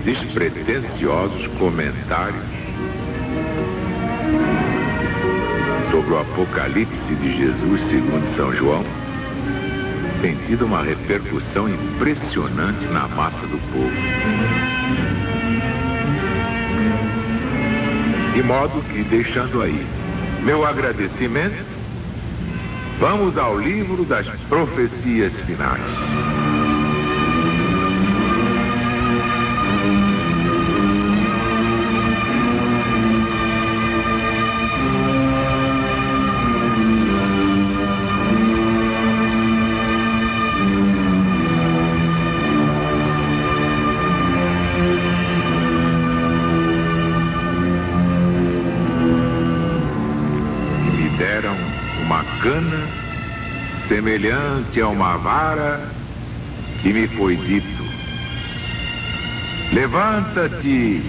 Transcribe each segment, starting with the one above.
despretensiosos comentários sobre o Apocalipse de Jesus segundo São João tem tido uma repercussão impressionante na massa do povo. De modo que, deixando aí meu agradecimento, vamos ao livro das profecias finais. Cana semelhante a uma vara, e me foi dito: levanta-te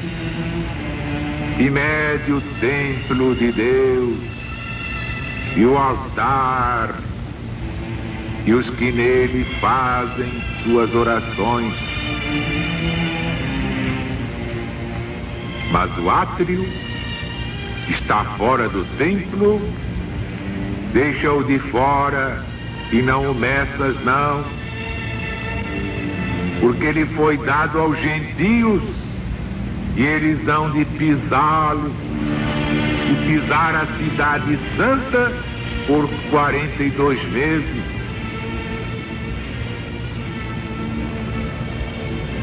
e mede o templo de Deus e o altar e os que nele fazem suas orações. Mas o átrio está fora do templo. Deixa-o de fora e não o meças, não, porque ele foi dado aos gentios e eles hão de pisá-lo e pisar a cidade santa por 42 meses.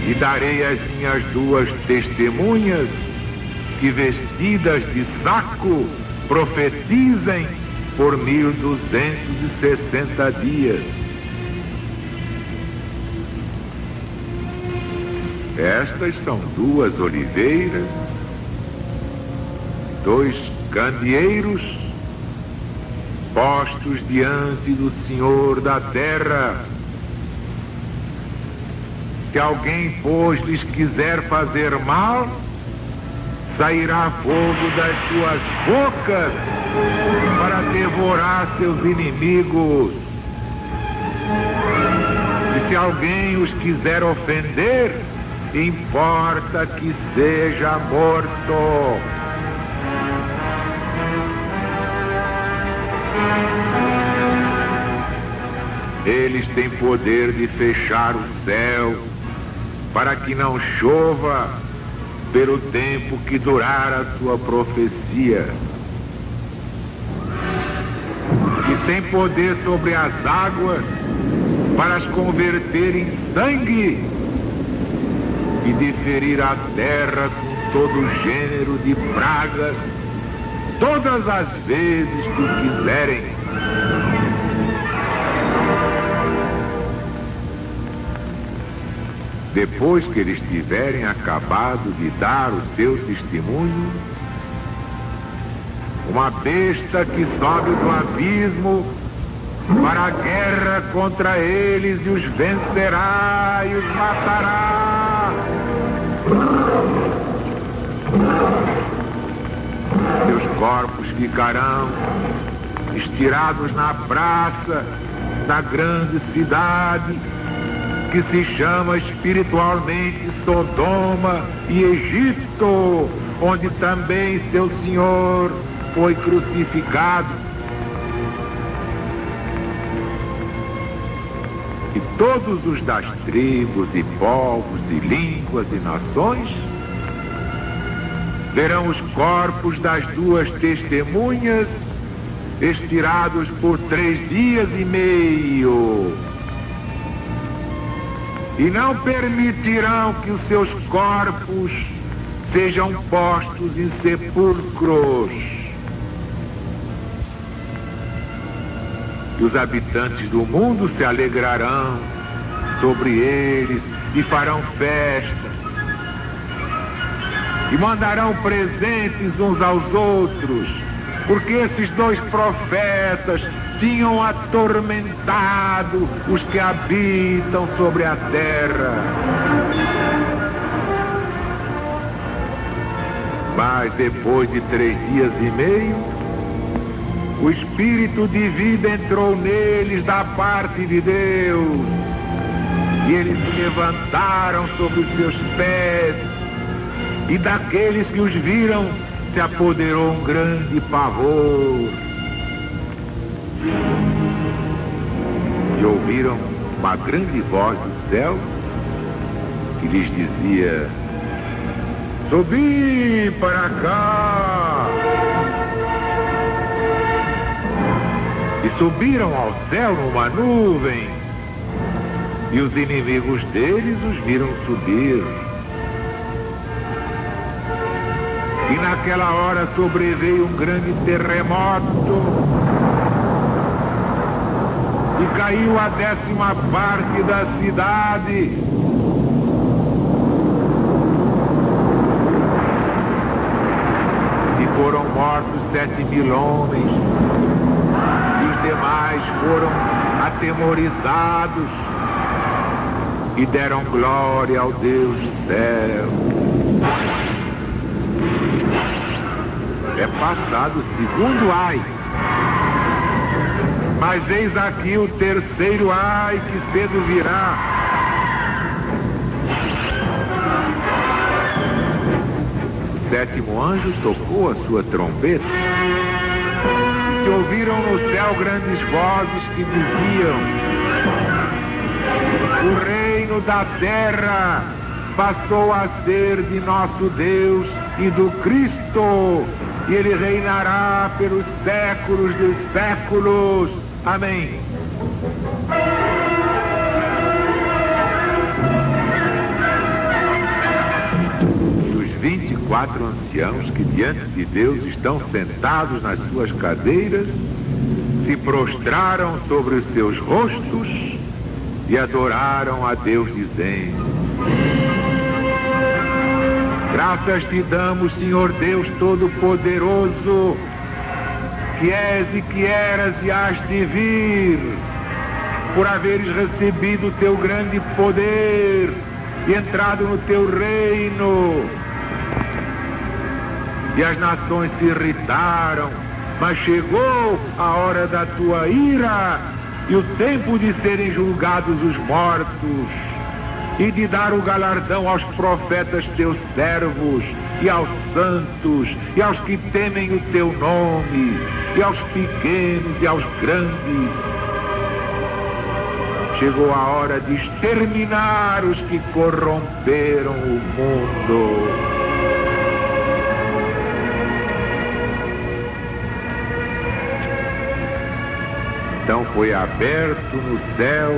E darei às minhas duas testemunhas que, vestidas de saco, profetizem por 1260 dias. Estas são duas oliveiras, dois candeeiros postos diante do Senhor da terra. Se alguém, pois, lhes quiser fazer mal, sairá fogo das suas bocas para devorar seus inimigos. E se alguém os quiser ofender, importa que seja morto. Eles têm poder de fechar o céu para que não chova pelo tempo que durar a sua profecia. E tem poder sobre as águas para as converter em sangue e de ferir a terra com todo gênero de pragas todas as vezes que quiserem. Depois que eles tiverem acabado de dar o seu testemunho, uma besta que sobe do abismo para a guerra contra eles e os vencerá e os matará. Seus corpos ficarão estirados na praça da grande cidade, que se chama espiritualmente Sodoma e Egito, onde também seu Senhor foi crucificado. E todos os das tribos e povos e línguas e nações verão os corpos das duas testemunhas estirados por 3 dias e meio. E não permitirão que os seus corpos sejam postos em sepulcros. E os habitantes do mundo se alegrarão sobre eles e farão festa. E mandarão presentes uns aos outros, porque esses 2 profetas tinham atormentado os que habitam sobre a terra. Mas depois de 3 dias e meio, o Espírito de vida entrou neles da parte de Deus, E eles se levantaram sobre os seus pés, e daqueles que os viram se apoderou um grande pavor. E ouviram uma grande voz do céu que lhes dizia: subi para cá. E subiram ao céu numa nuvem, e os inimigos deles os viram subir. E naquela hora sobreveio um grande terremoto, e caiu a 10ª parte da cidade. E foram mortos 7.000 homens, e os demais foram atemorizados e deram glória ao Deus do céu. É passado o segundo ai, mas eis aqui o terceiro ai que cedo virá. O 7º anjo tocou a sua trombeta, e se ouviram no céu grandes vozes que diziam: o reino da terra passou a ser de nosso Deus e do Cristo, e ele reinará pelos séculos dos séculos. Amém. E os 24 anciãos que diante de Deus estão sentados nas suas cadeiras se prostraram sobre os seus rostos e adoraram a Deus, dizendo: graças te damos, Senhor Deus Todo-Poderoso, que és e que eras e hás de vir, por haveres recebido o teu grande poder e entrado no teu reino. E as nações se irritaram, mas chegou a hora da tua ira e o tempo de serem julgados os mortos, e de dar o galardão aos profetas teus servos, e aos santos, e aos que temem o teu nome, e aos pequenos e aos grandes. Chegou a hora de exterminar os que corromperam o mundo. Então foi aberto no céu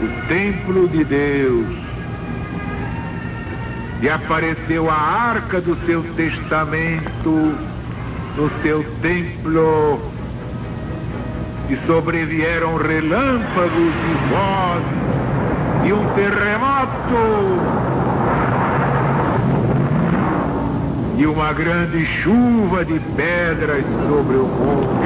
o templo de Deus, e apareceu a arca do seu testamento no seu templo, e sobrevieram relâmpagos e vozes e um terremoto e uma grande chuva de pedras sobre o mundo.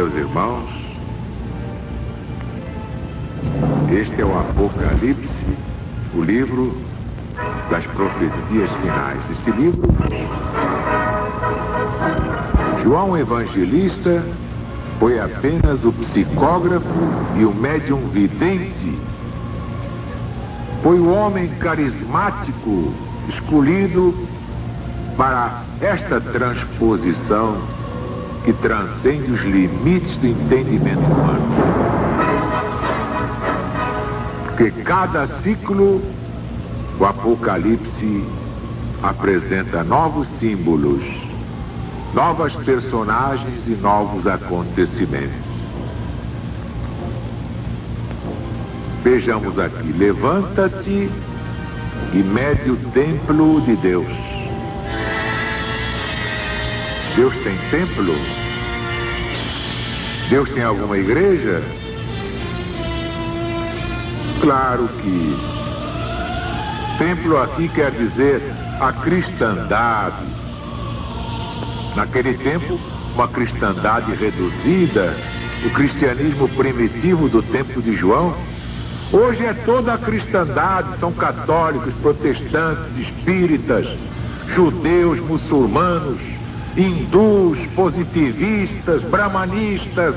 meus irmãos, este é o Apocalipse, o livro das profecias finais. Este livro, João Evangelista foi apenas o psicógrafo e o médium vidente. Foi o homem carismático escolhido para esta transposição que transcende os limites do entendimento humano. Porque cada ciclo, o Apocalipse apresenta novos símbolos, novas personagens e novos acontecimentos. Vejamos aqui: levanta-te e mede o templo de Deus. Deus tem templo? Deus tem alguma igreja? Claro que templo aqui quer dizer a cristandade. Naquele tempo, uma cristandade reduzida, o cristianismo primitivo do tempo de João. Hoje é toda a cristandade, são católicos, protestantes, espíritas, judeus, muçulmanos, hindus, positivistas, brahmanistas,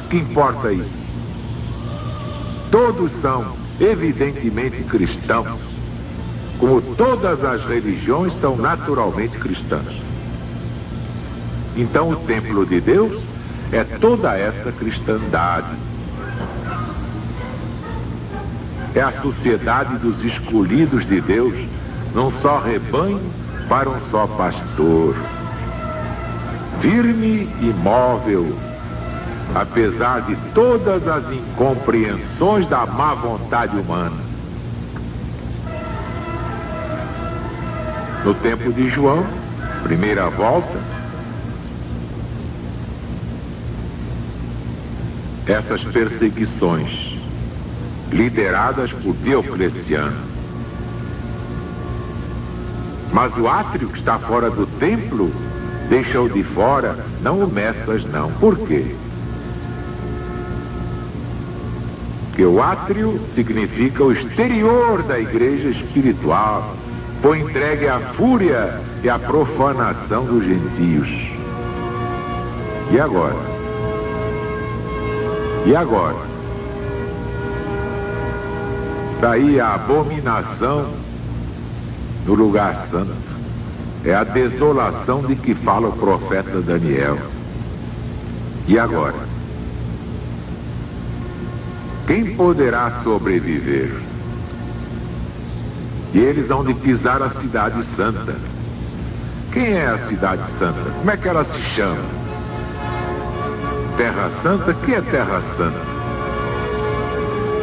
que importa isso? Todos são evidentemente cristãos, como todas as religiões são naturalmente cristãs. Então o templo de Deus é toda essa cristandade. É a sociedade dos escolhidos de Deus, num só rebanho para um só pastor. Firme e móvel, apesar de todas as incompreensões da má vontade humana. No tempo de João, primeira volta, essas perseguições, lideradas por Diocleciano. Mas o átrio que está fora do templo, deixou de fora, não o Messas não. Por quê? Porque o átrio significa o exterior da igreja espiritual, foi entregue à fúria e à profanação dos gentios. E agora? E agora? Daí a abominação no lugar santo. É a desolação de que fala o profeta Daniel. E agora? Quem poderá sobreviver? E eles hão de pisar a cidade santa. Quem é a cidade santa? Como é que ela se chama? Terra Santa? O que é Terra Santa?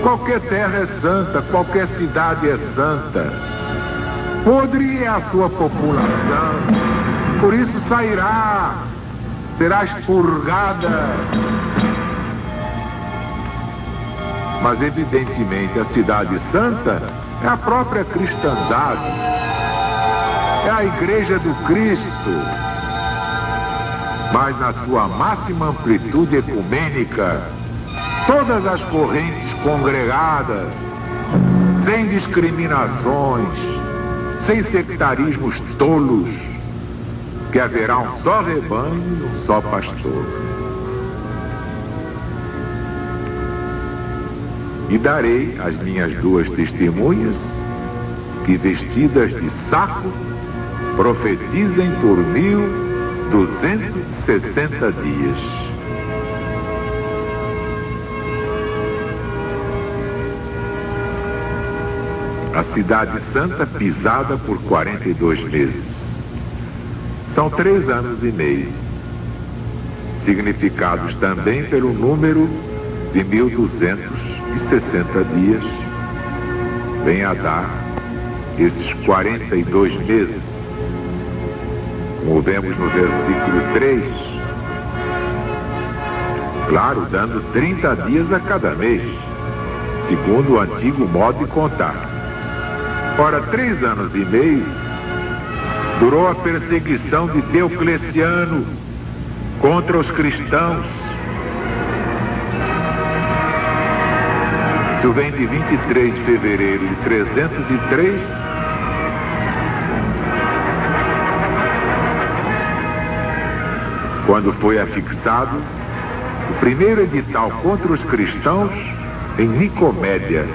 Qualquer terra é santa, qualquer cidade é santa. Podre é a sua população, por isso sairá, será expurgada. Mas evidentemente a cidade santa é a própria cristandade, é a igreja do Cristo, mas na sua máxima amplitude ecumênica, todas as correntes congregadas, sem discriminações, sem sectarismos tolos, que haverá um só rebanho e um só pastor. E darei às minhas duas testemunhas, que vestidas de saco, profetizem por 1260 dias. A cidade santa pisada por 42 meses. São 3 anos e meio, significados também pelo número de 1260 dias, vem a dar esses 42 meses, como vemos no versículo 3, claro, dando 30 dias a cada mês, segundo o antigo modo de contar. Ora, 3 anos e meio durou a perseguição de Diocleciano contra os cristãos, Isso vem de 23 de fevereiro de 303, quando foi afixado o primeiro edital contra os cristãos em Nicomédia,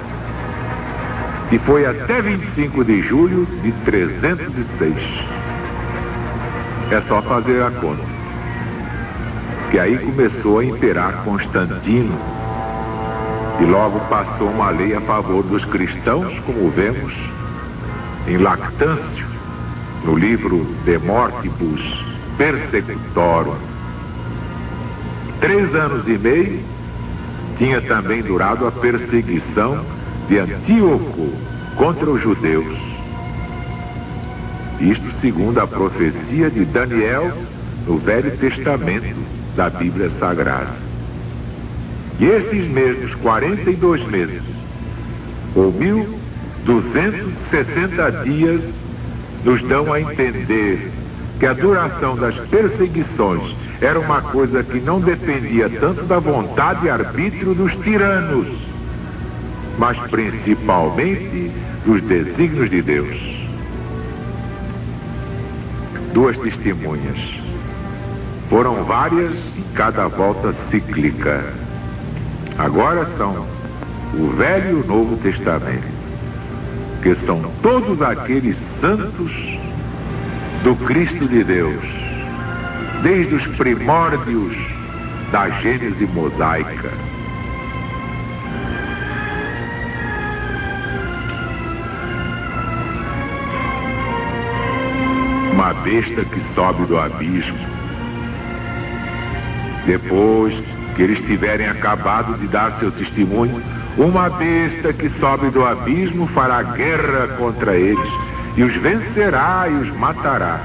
que foi até 25 de julho de 306. É só fazer a conta, que aí começou a imperar Constantino, e logo passou uma lei a favor dos cristãos, como vemos em Lactâncio, no livro De Mortibus Persecutorum. 3 anos e meio tinha também durado a perseguição de Antíoco contra os judeus. Isto segundo a profecia de Daniel no Velho Testamento da Bíblia Sagrada. E estes mesmos 42 meses, ou 1260 dias, nos dão a entender que a duração das perseguições era uma coisa que não dependia tanto da vontade e arbítrio dos tiranos, mas principalmente dos desígnios de Deus. 2 testemunhas. Foram várias em cada volta cíclica. Agora são o Velho e o Novo Testamento, que são todos aqueles santos do Cristo de Deus, desde os primórdios da Gênese mosaica. Uma besta que sobe do abismo. Depois que eles tiverem acabado de dar seu testemunho, uma besta que sobe do abismo fará guerra contra eles e os vencerá e os matará.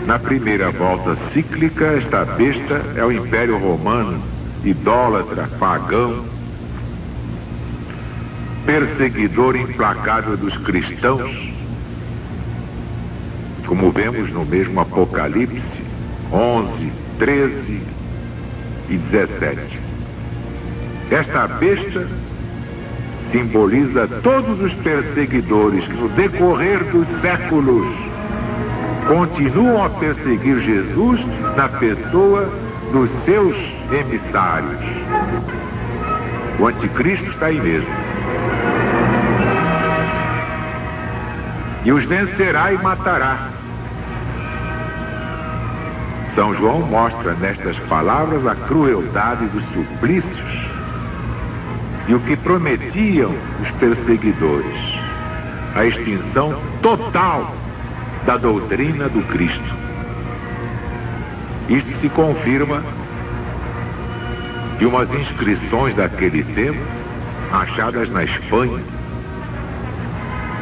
Na primeira volta cíclica, esta besta é o Império Romano, idólatra, pagão, perseguidor implacável dos cristãos, como vemos no mesmo Apocalipse 11, 13 e 17. Esta besta simboliza todos os perseguidores que no decorrer dos séculos continuam a perseguir Jesus na pessoa dos seus emissários. O anticristo está aí mesmo. E os vencerá e matará. São João mostra nestas palavras a crueldade dos suplícios e o que prometiam os perseguidores: a extinção total da doutrina do Cristo. Isto se confirma de umas inscrições daquele tempo achadas na Espanha,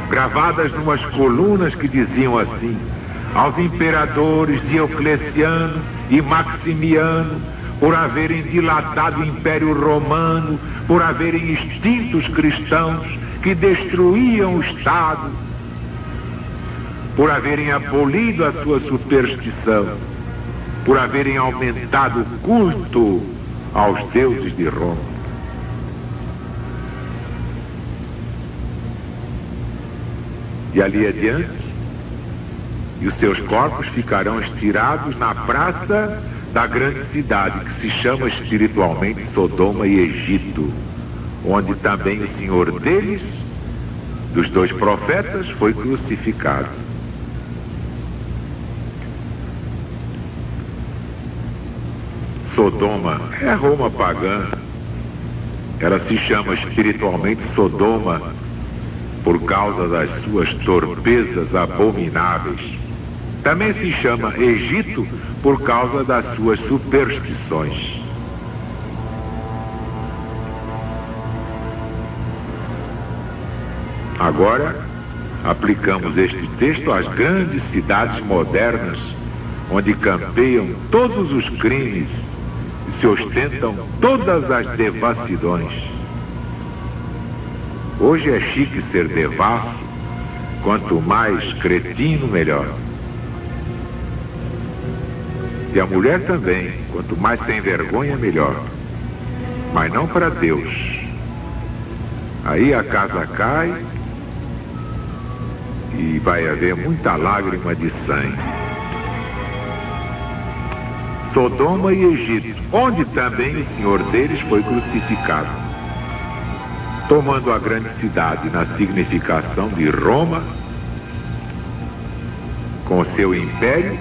gravadas numas colunas que diziam assim: aos imperadores Diocleciano e Maximiano, por haverem dilatado o Império Romano, por haverem extinto os cristãos que destruíam o Estado, por haverem abolido a sua superstição, por haverem aumentado o culto aos deuses de Roma. E ali adiante, e os seus corpos ficarão estirados na praça da grande cidade, que se chama espiritualmente Sodoma e Egito, onde também o senhor deles, dos 2 profetas, foi crucificado. Sodoma é Roma pagã. Ela se chama espiritualmente Sodoma por causa das suas torpezas abomináveis. Também se chama Egito por causa das suas superstições. Agora, aplicamos este texto às grandes cidades modernas, onde campeiam todos os crimes e se ostentam todas as devassidões. Hoje é chique ser devasso, quanto mais cretino, melhor. E a mulher também, quanto mais sem vergonha, melhor. mas não para Deus. Aí a casa cai e vai haver muita lágrima de sangue. Sodoma e Egito, onde também o Senhor deles foi crucificado, tomando a grande cidade na significação de Roma, com seu império.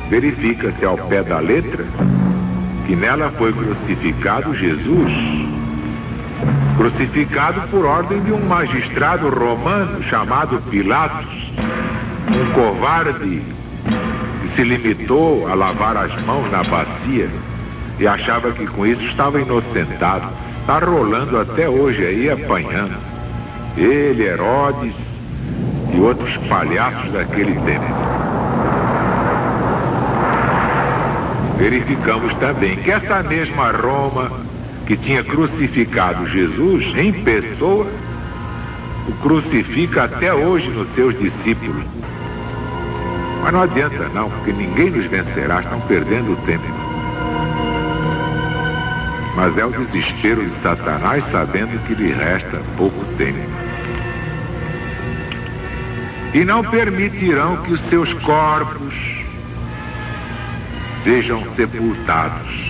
Verifica-se ao pé da letra que nela foi crucificado Jesus, crucificado por ordem de um magistrado romano chamado Pilatos, um covarde que se limitou a lavar as mãos na bacia e achava que com isso estava inocentado. Está rolando até hoje aí, apanhando. Ele, Herodes e outros palhaços daquele tempo. Verificamos também que essa mesma Roma que tinha crucificado Jesus em pessoa, o crucifica até hoje nos seus discípulos. Mas não adianta não, porque ninguém nos vencerá, estão perdendo o tempo. Mas é o desespero de Satanás, sabendo que lhe resta pouco tempo. E não permitirão que os seus corpos sejam sepultados.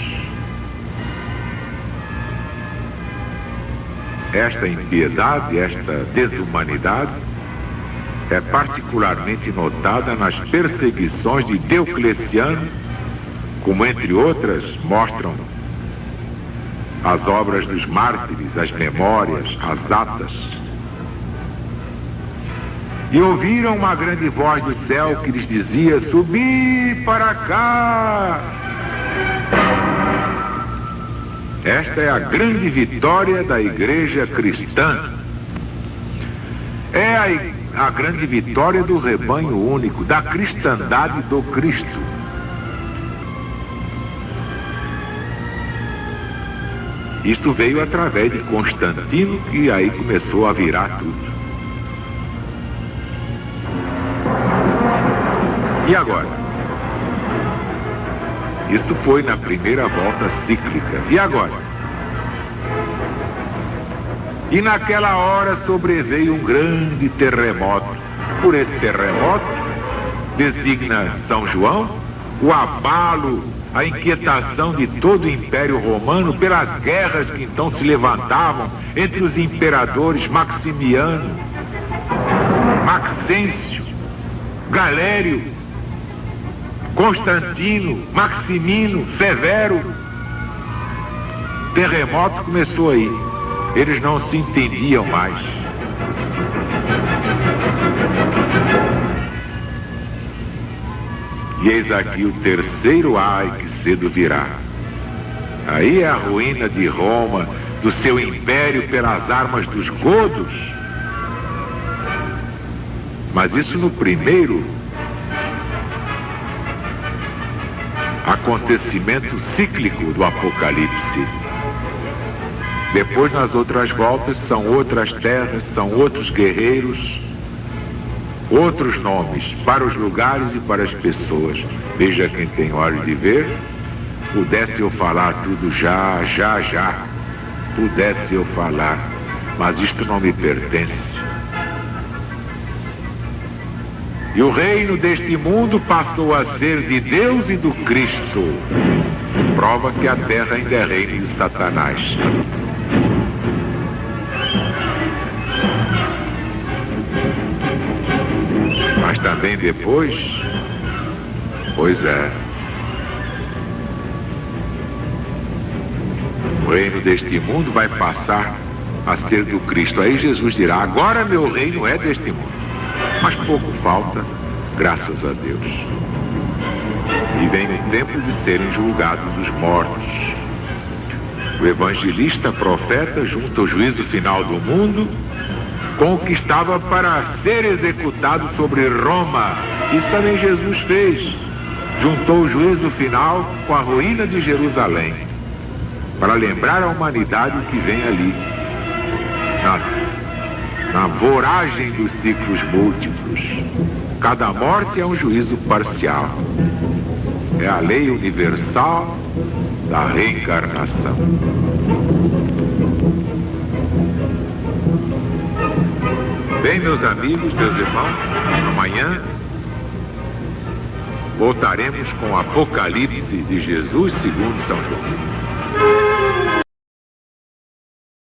Esta impiedade, esta desumanidade é particularmente notada nas perseguições de Diocleciano, como entre outras mostram as obras dos mártires, as memórias, as atas. E ouviram uma grande voz do céu que lhes dizia: subi para cá. Esta é a grande vitória da igreja cristã. É a grande vitória do rebanho único, da cristandade do Cristo. Isto veio através de Constantino, que aí começou a virar tudo. E agora? Isso foi na primeira volta cíclica. E agora? E naquela hora sobreveio um grande terremoto. Por esse terremoto, designa São João o abalo, a inquietação de todo o Império Romano pelas guerras que então se levantavam entre os imperadores Maximiano, Maxêncio, Galério, Constantino, Maximino, Severo. Terremoto começou aí. Eles não se entendiam mais. E eis aqui o terceiro ai que cedo virá. Aí é a ruína de Roma, do seu império pelas armas dos godos. Mas isso no primeiro acontecimento cíclico do Apocalipse. Depois, nas outras voltas, são outras terras, são outros guerreiros, outros nomes para os lugares e para as pessoas. Veja quem tem olhos de ver, pudesse eu falar tudo já, pudesse eu falar, mas isto não me pertence. E o reino deste mundo passou a ser de Deus e do Cristo. Prova que a terra ainda é reino de Satanás. Mas também depois, pois é, o reino deste mundo vai passar a ser do Cristo. Aí Jesus dirá: agora meu reino é deste mundo. Mas pouco falta, graças a Deus. E vem o tempo de serem julgados os mortos. O evangelista, profeta, junto ao juízo final do mundo, com o que estava para ser executado sobre Roma. Isso também Jesus fez. Juntou o juízo final com a ruína de Jerusalém, para lembrar a humanidade o que vem ali, na voragem dos ciclos múltiplos. Cada morte é um juízo parcial. É a lei universal da reencarnação. Bem, meus amigos, meus irmãos, amanhã voltaremos com o Apocalipse de Jesus segundo São João.